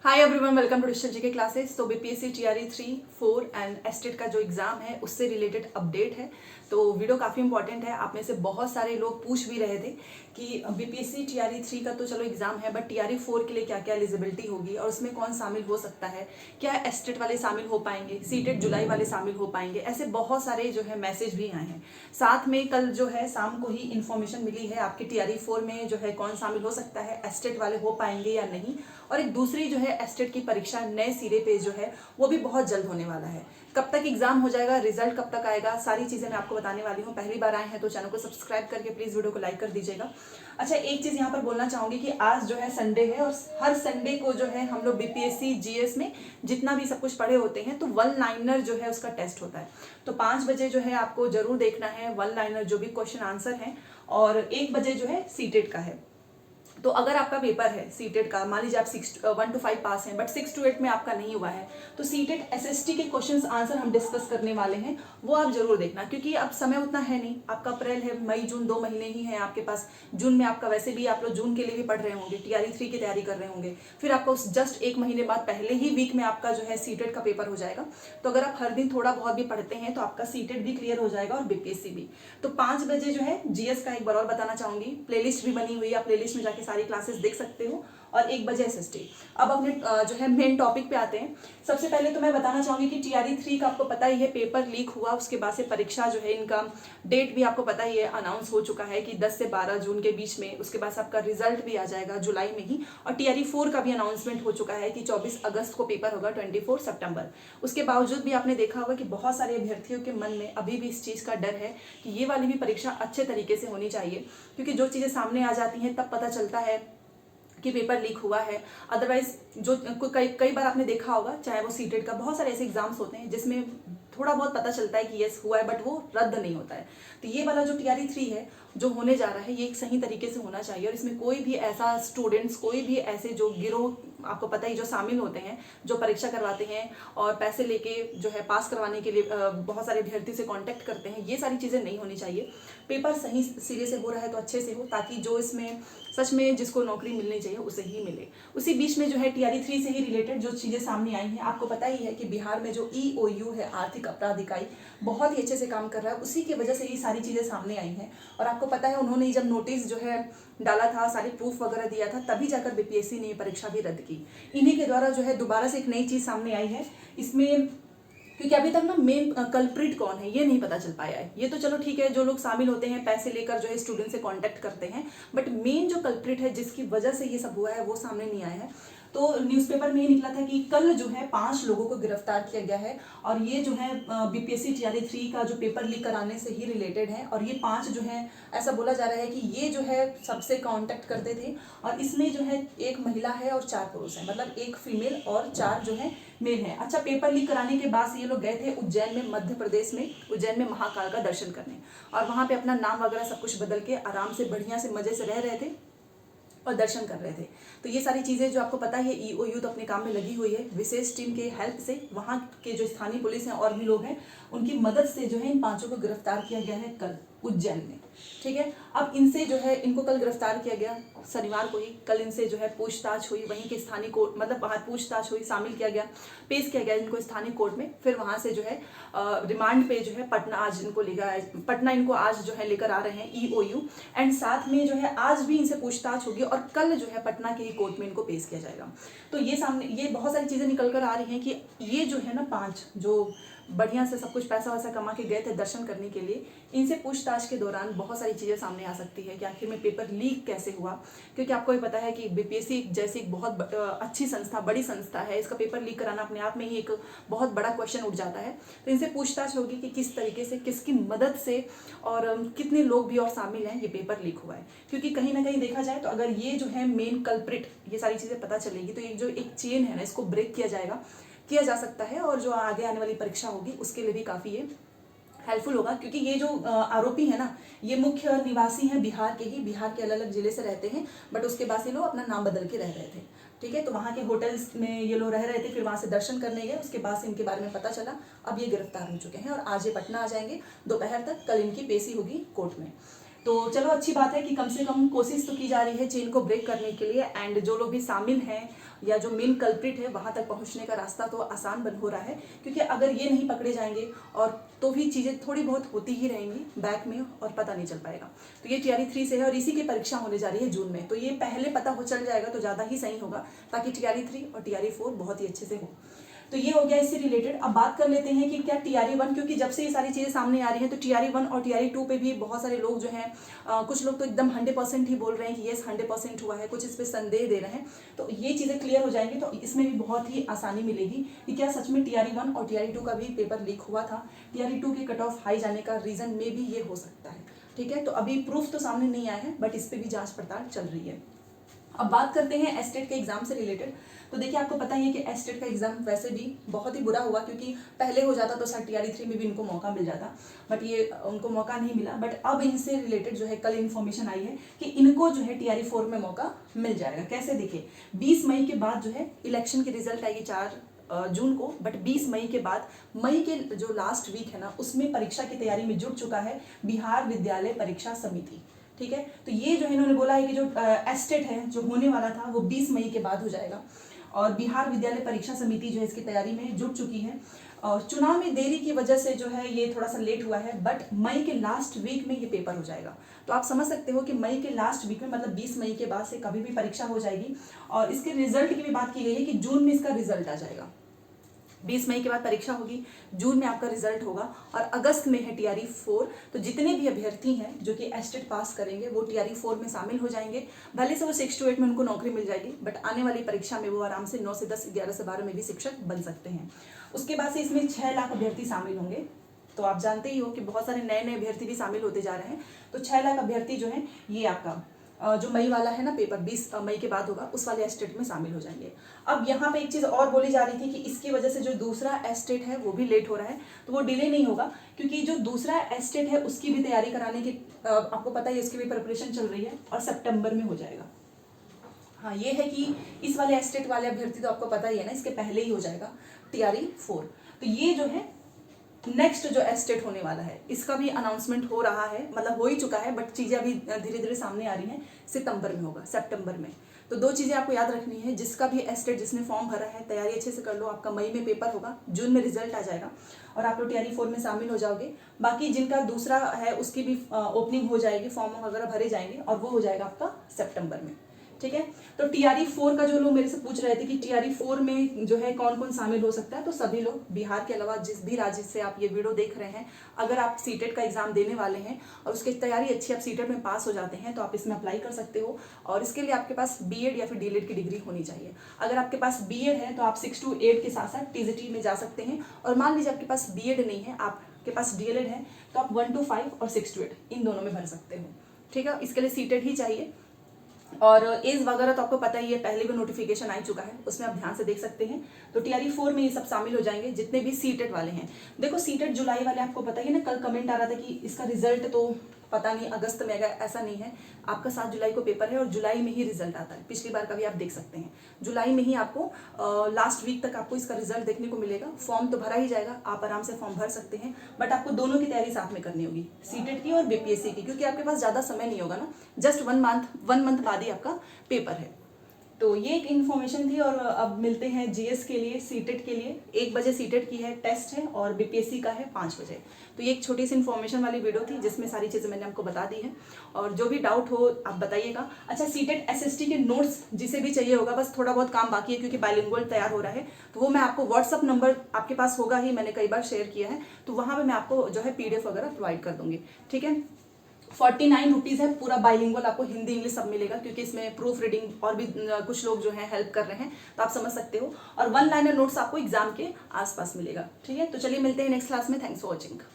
Hi everyone, welcome to digital GK classes. तो BPSC TRE 3, 4 and STET का जो exam है उससे रिलेटेड अपडेट है। तो वीडियो काफ़ी इंपॉर्टेंट है। आप में से बहुत सारे लोग पूछ भी रहे थे कि बीपीएससी टीआरई 3 का तो चलो एग्जाम है, बट टीआरई 4 के लिए क्या क्या एलिजिबिलिटी होगी और उसमें कौन शामिल हो सकता है, क्या एस्टेट वाले शामिल हो पाएंगे, सीटेट जुलाई वाले शामिल हो पाएंगे, ऐसे बहुत सारे जो है मैसेज भी आए हैं। साथ में कल जो है शाम को ही इन्फॉर्मेशन मिली है आपके टीआरई 4 में जो है कौन शामिल हो सकता है, एस्टेट वाले हो पाएंगे या नहीं। और एक दूसरी जो है एस्टेट की परीक्षा नए सिरे पे जो है वो भी बहुत जल्द होने वाला है। कब तक एग्जाम हो जाएगा, रिजल्ट कब तक आएगा, सारी चीजें मैं आपको बताने वाली हूँ। पहली बार आए हैं तो चैनल को सब्सक्राइब करके प्लीज वीडियो को लाइक कर दीजिएगा। अच्छा, एक चीज यहाँ पर बोलना चाहूंगी कि आज जो है संडे है और हर संडे को जो है हम लोग बीपीएससी जीएस में जितना भी सब कुछ पढ़े होते हैं तो वन लाइनर जो है उसका टेस्ट होता है। तो 5 बजे जो है आपको जरूर देखना है वन लाइनर जो भी क्वेश्चन आंसर है, और 1 बजे जो है सीटेट का है। तो अगर आपका पेपर है सीटेट का, मान लीजिए आप 1 to 5 पास हैं बट 6 to 8 में आपका नहीं हुआ है, तो सीटेट एसएसटी के क्वेश्चंस आंसर हम डिस्कस करने वाले हैं, वो आप जरूर देखना। क्योंकि अब समय उतना है नहीं, आपका अप्रैल है, मई जून 2 महीने ही है आपके पास। जून में आपका वैसे भी आप लोग जून के लिए भी पढ़ रहे होंगे, टीआरई 3 की तैयारी कर रहे होंगे, फिर आपका उस जस्ट 1 महीने बाद पहले ही वीक में आपका जो है सीटेट का पेपर हो जाएगा। तो अगर आप हर दिन थोड़ा बहुत भी पढ़ते हैं तो आपका सीटेट भी क्लियर हो जाएगा और बीपीएससी भी। तो 5 बजे जो है जीएस का एक बार और बताना चाहूंगी, प्लेलिस्ट भी बनी हुई है, आप प्लेलिस्ट में जाके सारी क्लासेस देख सकते हो, और 1 बजे एसएसटी। अब अपने जो है मेन टॉपिक पे आते हैं। सबसे पहले तो मैं बताना चाहूंगी कि टीआरई 3 का आपको पता ही है पेपर लीक हुआ, उसके बाद से परीक्षा जो है इनका डेट भी आपको पता ही है, अनाउंस हो चुका है कि 10 से 12 जून के बीच में। उसके बाद आपका रिजल्ट भी आ जाएगा जुलाई में ही, और टीआरई 4 का भी अनाउंसमेंट हो चुका है कि 24 अगस्त को पेपर होगा, 24 सितंबर। उसके बावजूद भी आपने देखा होगा कि बहुत सारे अभ्यर्थियों के मन में अभी भी इस चीज का डर है कि ये वाली भी परीक्षा अच्छे तरीके से होनी चाहिए, क्योंकि जो चीजें सामने आ जाती हैं तब पता चलता है कि पेपर लीक हुआ है। अदरवाइज जो कई बार आपने देखा होगा, चाहे वो सीटेट का, बहुत सारे ऐसे एग्जाम्स होते हैं जिसमें थोड़ा बहुत पता चलता है कि यस हुआ है, बट वो रद्द नहीं होता है। तो ये वाला जो टीआरई 3 है जो होने जा रहा है, ये एक सही तरीके से होना चाहिए, और इसमें कोई भी ऐसा स्टूडेंट्स, कोई भी ऐसे जो गिरोह आपको पता ही जो शामिल होते हैं, जो परीक्षा करवाते हैं और पैसे लेके जो है पास करवाने के लिए बहुत सारे अभ्यर्थी से कांटेक्ट करते हैं, ये सारी चीज़ें नहीं होनी चाहिए। पेपर सही सिरे से हो रहा है तो अच्छे से हो, ताकि जो इसमें सच में जिसको नौकरी मिलनी चाहिए उसे ही मिले। उसी बीच में जो है टीआरई 3 से ही रिलेटेड जो चीज़ें सामने आई हैं, आपको पता ही है कि बिहार में जो ईओयू है, आर्थिक अपराध इकाई, बहुत ही अच्छे से काम कर रहा है। उसी की वजह से ये सारी चीज़ें सामने आई हैं। और आपको पता है उन्होंने जब नोटिस जो है डाला था, सारे प्रूफ वगैरह दिया था, तभी जाकर बीपीएससी ने परीक्षा भी रद्द की। इन्हीं के द्वारा जो है दोबारा से एक नई चीज़ सामने आई है इसमें, क्योंकि अभी तक ना मेन कल्प्रिट कौन है ये नहीं पता चल पाया है। ये तो चलो ठीक है, जो लोग शामिल होते हैं पैसे लेकर जो है स्टूडेंट से कांटेक्ट करते हैं, बट मेन जो कल्प्रिट है जिसकी वजह से ये सब हुआ है वो सामने नहीं आया है। तो न्यूज़पेपर में ये निकला था कि कल जो है 5 लोगों को गिरफ्तार किया गया है, और ये जो है बीपीएससी टीआरई 3 का जो पेपर लीक कराने से ही रिलेटेड है। और ये 5 जो है, ऐसा बोला जा रहा है कि ये जो है सबसे कांटेक्ट करते थे, और इसमें जो है 1 महिला है और 4 पुरुष हैं, मतलब 1 फीमेल और 4 जो है मेल है। अच्छा, पेपर लीक कराने के बाद ये लोग गए थे उज्जैन में, मध्य प्रदेश में, उज्जैन में महाकाल का दर्शन करने, और वहां पे अपना नाम वगैरह सब कुछ बदल के आराम से बढ़िया से मजे से रह रहे थे और दर्शन कर रहे थे। तो ये सारी चीज़ें जो आपको पता है, ईओयू तो अपने काम में लगी हुई है, विशेष टीम के हेल्प से, वहाँ के जो स्थानीय पुलिस हैं और भी लोग हैं, उनकी मदद से जो है इन 5 को गिरफ्तार किया गया है कल उज्जैन में। ठीक है, अब इनसे जो है, इनको कल गिरफ्तार किया गया शनिवार को ही। कल इनसे जो है पूछताछ हुई, वहीं के स्थानीय कोर्ट, मतलब वहाँ पूछताछ हुई, शामिल किया गया, पेश किया गया इनको स्थानीय कोर्ट में। फिर वहाँ से जो है रिमांड पे जो है पटना आज इनको लेकर, पटना इनको आज जो है लेकर आ रहे हैं ईओयू, एंड साथ में जो है आज भी इनसे पूछताछ होगी, और कल जो है पटना के ही कोर्ट में इनको पेश किया जाएगा। तो ये सामने ये बहुत सारी चीज़ें निकल कर आ रही हैं कि ये जो है ना 5 जो बढ़िया से सब कुछ पैसा वैसा कमा के गए थे दर्शन करने के लिए, इनसे पूछताछ के दौरान बहुत सारी चीज़ें सामने आ सकती है कि आखिर में पेपर लीक कैसे हुआ। क्योंकि आपको भी पता है कि बीपीएससी जैसी एक बहुत अच्छी संस्था, बड़ी संस्था है, इसका पेपर लीक कराना अपने आप में ही एक बहुत बड़ा क्वेश्चन उठ जाता है। तो इनसे पूछताछ होगी कि किस तरीके से, किसकी मदद से, और कितने लोग भी और शामिल हैं ये पेपर लीक हुआ है। क्योंकि कहीं ना कहीं देखा जाए तो अगर ये जो है मेन कल्प्रिट, ये सारी चीज़ें पता चलेगी तो ये जो एक चेन है ना, इसको ब्रेक किया जा सकता है, और जो आगे आने वाली परीक्षा होगी उसके लिए भी काफ़ी ये हेल्पफुल होगा। क्योंकि ये जो आरोपी है ना, ये मुख्य निवासी हैं बिहार के ही, बिहार के अलग अलग जिले से रहते हैं, बट उसके बाद ये लोग अपना नाम बदल के रह रहे थे। ठीक है, तो वहाँ के होटल्स में ये लोग रह रहे थे, फिर वहाँ से दर्शन करने गए, उसके बाद से इनके बारे में पता चला, अब ये गिरफ्तार हो चुके हैं और आज ये पटना आ जाएंगे दोपहर तक। कल इनकी पेशी होगी कोर्ट में। तो चलो अच्छी बात है कि कम से कम कोशिश तो की जा रही है चेन को ब्रेक करने के लिए। एंड जो लोग भी शामिल हैं या जो मेन कल्प्रिट है वहाँ तक पहुँचने का रास्ता तो आसान बन हो रहा है, क्योंकि अगर ये नहीं पकड़े जाएंगे और तो भी चीज़ें थोड़ी बहुत होती ही रहेंगी बैक में और पता नहीं चल पाएगा। तो ये TRE 3 से है और इसी की परीक्षा होने जा रही है जून में, तो ये पहले पता हो चल जाएगा तो ज़्यादा ही सही होगा, ताकि TRE 3 और TRE 4 बहुत ही अच्छे से हो। तो ये हो गया इससे रिलेटेड। अब बात कर लेते हैं कि क्या TRE 1, क्योंकि जब से ये सारी चीज़ें सामने आ रही हैं तो TRE 1 और TRE 2 पे भी बहुत सारे लोग जो हैं कुछ लोग तो एकदम 100% ही बोल रहे हैं कि येस 100% हुआ है, कुछ इस पर संदेह दे रहे हैं। तो ये चीज़ें क्लियर हो जाएंगी तो इसमें भी बहुत ही आसानी मिलेगी कि क्या सच में TRE 1 और TRE 2 का भी पेपर लीक हुआ था। TRE 2 के कट ऑफ हाई जाने का रीज़न में भी ये हो सकता है। ठीक है, तो अभी प्रूफ तो सामने नहीं आया है, बट इस पर भी जाँच पड़ताल चल रही है। अब बात करते हैं एस्टेट के एग्जाम से रिलेटेड। तो देखिए आपको पता ही है कि एस्टेट का एग्जाम वैसे भी बहुत ही बुरा हुआ, क्योंकि पहले हो जाता तो शायद TRE 3 में भी इनको मौका मिल जाता, बट ये उनको मौका नहीं मिला। बट अब इनसे रिलेटेड जो है कल इन्फॉर्मेशन आई है कि इनको जो है TRE 4 में मौका मिल जाएगा। कैसे, देखिए 20 मई के बाद जो है इलेक्शन की रिजल्ट आएगी 4 जून को, बट 20 मई के बाद मई के जो लास्ट वीक है ना उसमें परीक्षा की तैयारी में जुट चुका है बिहार विद्यालय परीक्षा समिति। ठीक है, तो ये जो इन्होंने बोला है कि जो एस्टेट है जो होने वाला था वो 20 मई के बाद हो जाएगा, और बिहार विद्यालय परीक्षा समिति जो है इसकी तैयारी में जुट चुकी है। और चुनाव में देरी की वजह से जो है ये थोड़ा सा लेट हुआ है, बट मई के लास्ट वीक में ये पेपर हो जाएगा। तो आप समझ सकते हो कि मई के लास्ट वीक में, मतलब 20 मई के बाद से कभी भी परीक्षा हो जाएगी। और इसके रिजल्ट की भी बात की गई है कि जून में इसका रिजल्ट आ जाएगा। 20 मई के बाद परीक्षा होगी, जून में आपका रिजल्ट होगा, और अगस्त में है TRE 4। तो जितने भी अभ्यर्थी हैं जो कि एस्टेट पास करेंगे वो TRE 4 में शामिल हो जाएंगे। भले से वो 6 to 8 में उनको नौकरी मिल जाएगी, बट आने वाली परीक्षा में वो आराम से 9 से 10, 11 से 12 में भी शिक्षक बन सकते हैं। उसके बाद से इसमें 6 लाख अभ्यर्थी शामिल होंगे। तो आप जानते ही हो कि बहुत सारे नए नए अभ्यर्थी भी शामिल होते जा रहे हैं। तो 6 लाख अभ्यर्थी जो हैं ये आपका जो मई वाला है ना पेपर 20 मई के बाद होगा, उस वाले एस्टेट में शामिल हो जाएंगे। अब यहाँ पे एक चीज़ और बोली जा रही थी कि इसकी वजह से जो दूसरा एस्टेट है वो भी लेट हो रहा है, तो वो डिले नहीं होगा, क्योंकि जो दूसरा एस्टेट है उसकी भी तैयारी कराने की आपको पता है उसकी भी प्रिपरेशन चल रही है, और सितंबर में हो जाएगा। हाँ, ये है कि इस वाले एस्टेट वाले अभ्यर्थी तो आपको पता ही है ना, इसके पहले ही हो जाएगा TRE 4। तो ये जो है नेक्स्ट जो एस्टेट होने वाला है इसका भी अनाउंसमेंट हो रहा है, मतलब हो ही चुका है, बट चीज़ें अभी धीरे धीरे सामने आ रही हैं। सितंबर में होगा, सितंबर में। तो 2 चीज़ें आपको याद रखनी है, जिसका भी एस्टेट जिसने फॉर्म भरा है तैयारी अच्छे से कर लो। आपका मई में पेपर होगा, जून में रिजल्ट आ जाएगा और आप लोग TRE 4 में शामिल हो जाओगे। बाकी जिनका दूसरा है उसकी भी ओपनिंग हो जाएगी, फॉर्म वगैरह भरे जाएंगे, और वो हो जाएगा आपका सितंबर में। ठीक है, तो TRE 4 का जो लोग मेरे से पूछ रहे थे कि TRE 4 में जो है कौन कौन शामिल हो सकता है, तो सभी लोग बिहार के अलावा जिस भी राज्य से आप ये वीडियो देख रहे हैं, अगर आप सीटेट का एग्जाम देने वाले हैं और उसकी तैयारी अच्छी, आप सीटेट में पास हो जाते हैं तो आप इसमें अप्लाई कर सकते हो। और इसके लिए आपके पास BEd या फिर DLED की डिग्री होनी चाहिए। अगर आपके पास BEd है तो आप 6 to 8 के साथ साथ TGT में जा सकते हैं, और मान लीजिए आपके पास BEd नहीं है, आपके पास DLED है, तो आप 1 to 5 और 6 to 8 इन दोनों में भर सकते हो। ठीक है, इसके लिए सीटेट ही चाहिए। और एज वगैरह तो आपको पता ही है, पहले भी नोटिफिकेशन आ चुका है, उसमें आप ध्यान से देख सकते हैं। तो TRE 4 में ये सब शामिल हो जाएंगे जितने भी सीटेट वाले हैं। देखो सीटेट जुलाई वाले आपको पता ही ना, कल कमेंट आ रहा था कि इसका रिजल्ट तो पता नहीं अगस्त में आएगा, ऐसा नहीं है। आपका 7 जुलाई को पेपर है और जुलाई में ही रिजल्ट आता है। पिछली बार का भी आप देख सकते हैं, जुलाई में ही आपको लास्ट वीक तक आपको इसका रिजल्ट देखने को मिलेगा। फॉर्म तो भरा ही जाएगा, आप आराम से फॉर्म भर सकते हैं, बट आपको दोनों की तैयारी साथ में करनी होगी, सीटेट की और BPSC की, क्योंकि आपके पास ज़्यादा समय नहीं होगा ना, जस्ट 1 मंथ बाद ही आपका पेपर है। तो ये एक इन्फॉर्मेशन थी। और अब मिलते हैं GS के लिए, सीटेट के लिए। 1 बजे सीटेट की है टेस्ट है, और BPSC का है 5 बजे। तो ये एक छोटी सी इन्फॉर्मेशन वाली वीडियो थी जिसमें सारी चीज़ें मैंने आपको बता दी हैं, और जो भी डाउट हो आप बताइएगा। अच्छा, सीटेट SST के नोट्स जिसे भी चाहिए होगा, बस थोड़ा बहुत काम बाकी है क्योंकि बाइलिंगुअल तैयार हो रहा है, तो वो मैं आपको व्हाट्सअप नंबर आपके पास होगा ही, मैंने कई बार शेयर किया है, तो वहाँ पर मैं आपको जो है PDF वगैरह प्रोवाइड कर दूँगी। ठीक है, 49 रुपीज़ है, पूरा बाइलिंगुअल आपको हिंदी इंग्लिश सब मिलेगा, क्योंकि इसमें प्रूफ रीडिंग और भी कुछ लोग जो हैं हेल्प कर रहे हैं, तो आप समझ सकते हो। और 1 लाइनर नोट्स आपको एग्जाम के आसपास मिलेगा। ठीक है, तो चलिए मिलते हैं नेक्स्ट क्लास में। Thanks for watching.